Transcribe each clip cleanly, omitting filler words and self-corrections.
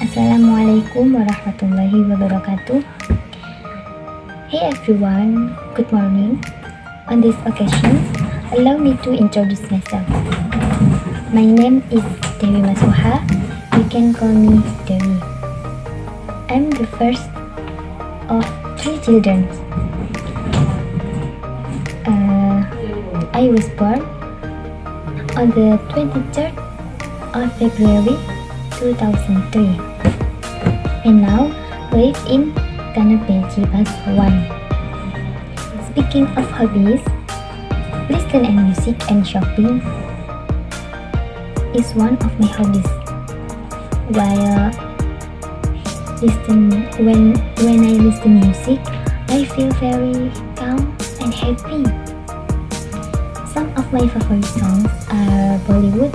Assalamualaikum warahmatullahi wabarakatuh. Hey everyone, good morning. On this occasion, allow me to introduce myself. My name is Dewi Masuha. You can call me Dewi. I'm the first of 3 children. I was born on the 23rd of February 2003 and now live in Tanepeji, Pasuruan. Speaking of hobbies, listen and music and shopping is one of my hobbies. While when I listen music, I feel very calm and happy. Some of my favorite songs are Bollywood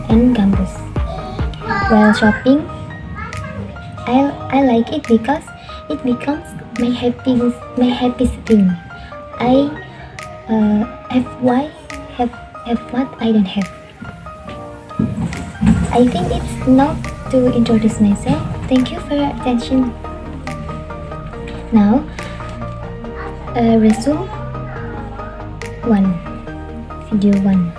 and Gambus. While shopping, I like it because it becomes my happy thing. I have what I don't have. I think it's enough to introduce myself. Thank you for your attention. Now, resume 1. Video 1.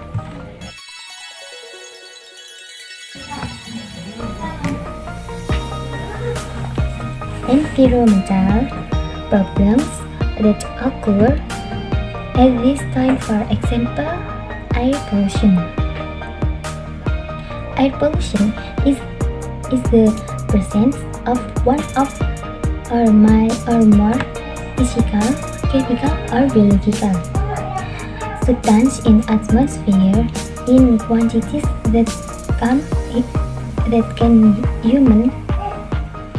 Environmental problems that occur at this time, for example, air pollution. Air pollution is the presence of one of or more physical, chemical, or biological substance in atmosphere in quantities that can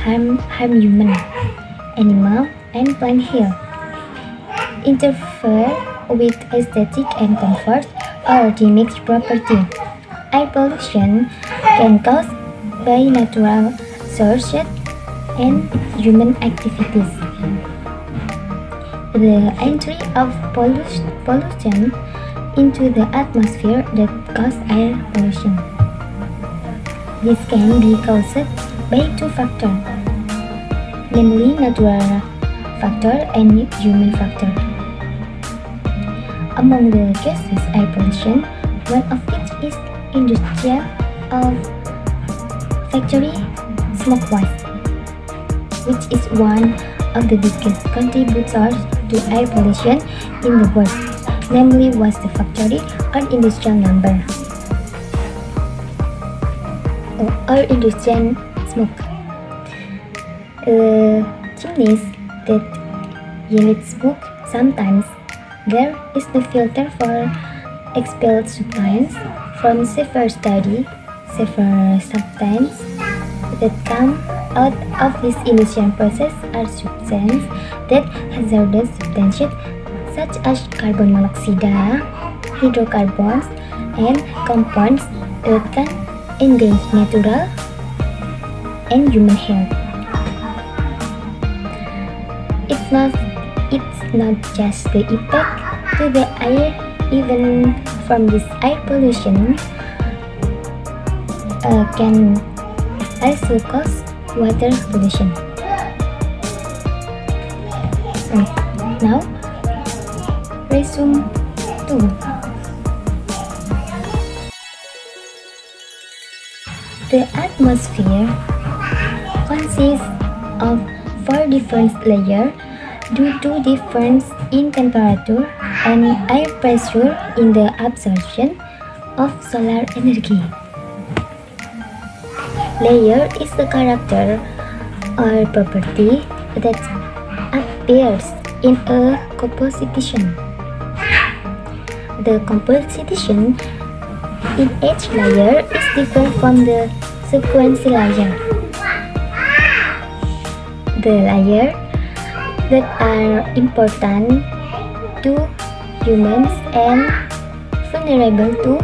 harm human, animal, and plant health, interfere with aesthetic and comfort, or damage property. Air pollution can caused by natural sources and human activities. The entry of pollution into the atmosphere that cause air pollution. This can be caused by 2 factors, namely natural factor and human factor. Among the causes of air pollution, one of which is industrial of factory smoke waste, which is one of the biggest contributors to air pollution in the world, namely was the factory or industrial or industrial smoke. Chimneys that yield smoke. Sometimes there is no filter for expelled substance. From several studies, several substances that come out of this industrial process are substances that hazardous substances such as carbon monoxide, hydrocarbons, and compounds that can endanger natural and human health. It's not just the impact to the air. Even from this air pollution can also cause water pollution. Now, resume 2. The atmosphere consists of 4 different layers due to difference in temperature and air pressure in the absorption of solar energy. Layer is the character or property that appears in a composition. The composition in each layer is different from the sequential layer. The layers that are important to humans and vulnerable to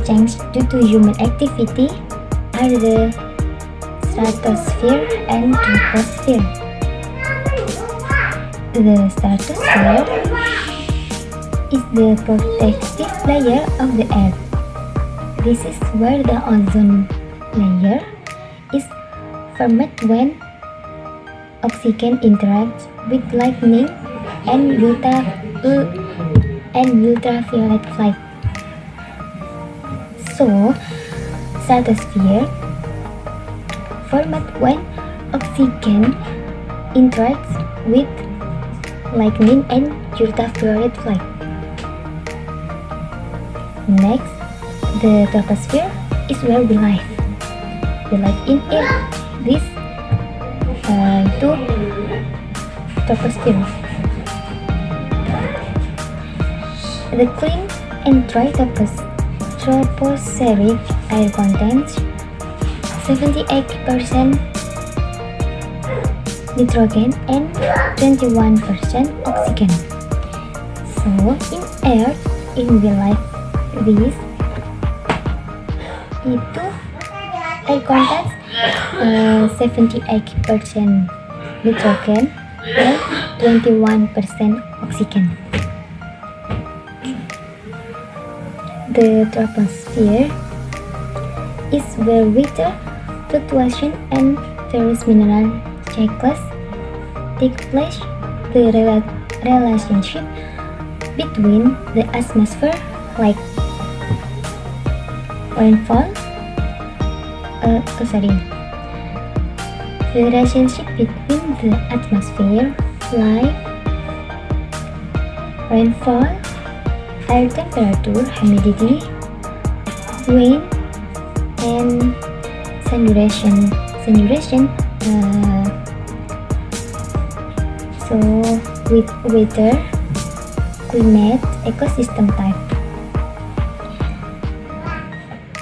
change due to human activity are the stratosphere and troposphere. The stratosphere is the protective layer of the Earth. This is where the ozone layer is formed when oxygen interacts with lightning and ultraviolet light. So, stratosphere formed when oxygen interacts with lightning and ultraviolet light. Next, the troposphere is where we live. We live in it. These two tropospheres. The clean and dry tropospheric air contains 78% nitrogen and 21% oxygen. So in Earth, in real life, this itu air contains 78% nitrogen and 21% oxygen. The troposphere is where water fluctuation and various mineral cycles take place. The relationship between the atmosphere, like rainfall, the relationship between the atmosphere, like rainfall, air temperature, humidity, wind, and sun duration. So with weather, climate, ecosystem type.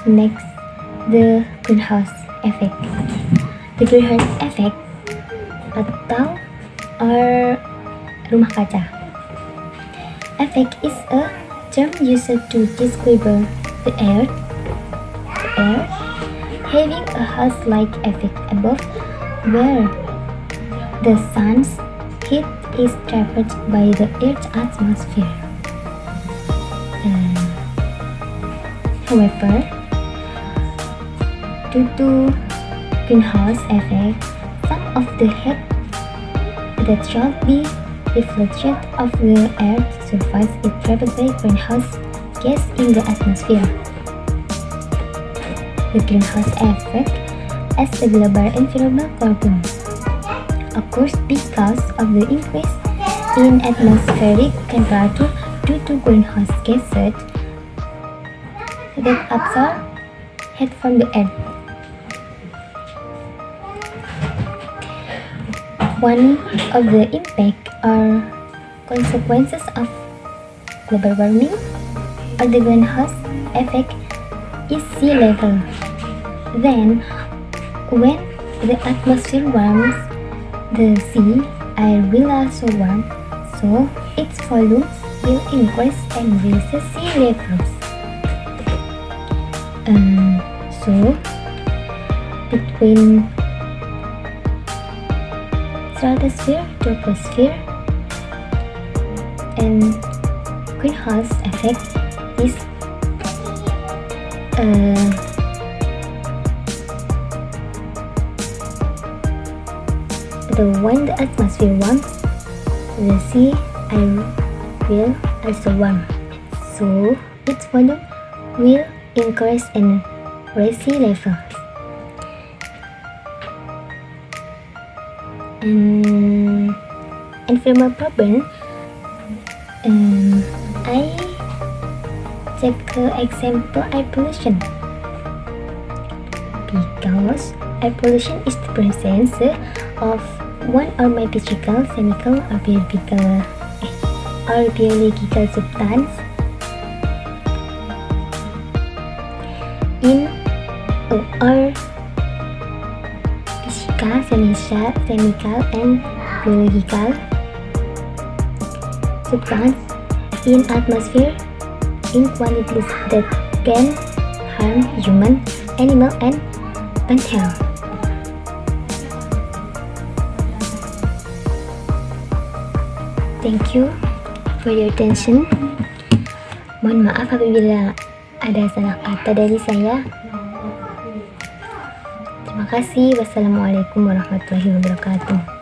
Next, the greenhouse effect. The greenhouse effect atau rumah kaca effect is a term used to describe the Earth having a house-like effect above where the sun's heat is trapped by the Earth's atmosphere. However, due to greenhouse effect, some of the heat that shall be reflected of the Earth's surface is trapped by greenhouse gas in the atmosphere. The greenhouse effect as a global environmental problem occurs because of the increase in atmospheric temperature due to greenhouse gases that absorb heat from the Earth. One of the impact or consequences of global warming or the greenhouse effect is sea level. Then, when the atmosphere warms, the sea air will also warm, so its volumes will increase and raise the sea levels. So, between stratosphere, troposphere, and greenhouse effect is when the atmosphere warms, the sea air will also warm, so its volume will increase and raise sea levels. Environmental problem, I take example air pollution, because air pollution is the presence of one or more physical, chemical, or biological substance in or physical, chemical, and biological substance in atmosphere in quantities that can harm human, animal, and plant health. Thank you for your attention. Mohon maaf apabila ada salah kata dari saya. Terima kasih. Wassalamualaikum warahmatullahi wabarakatuh.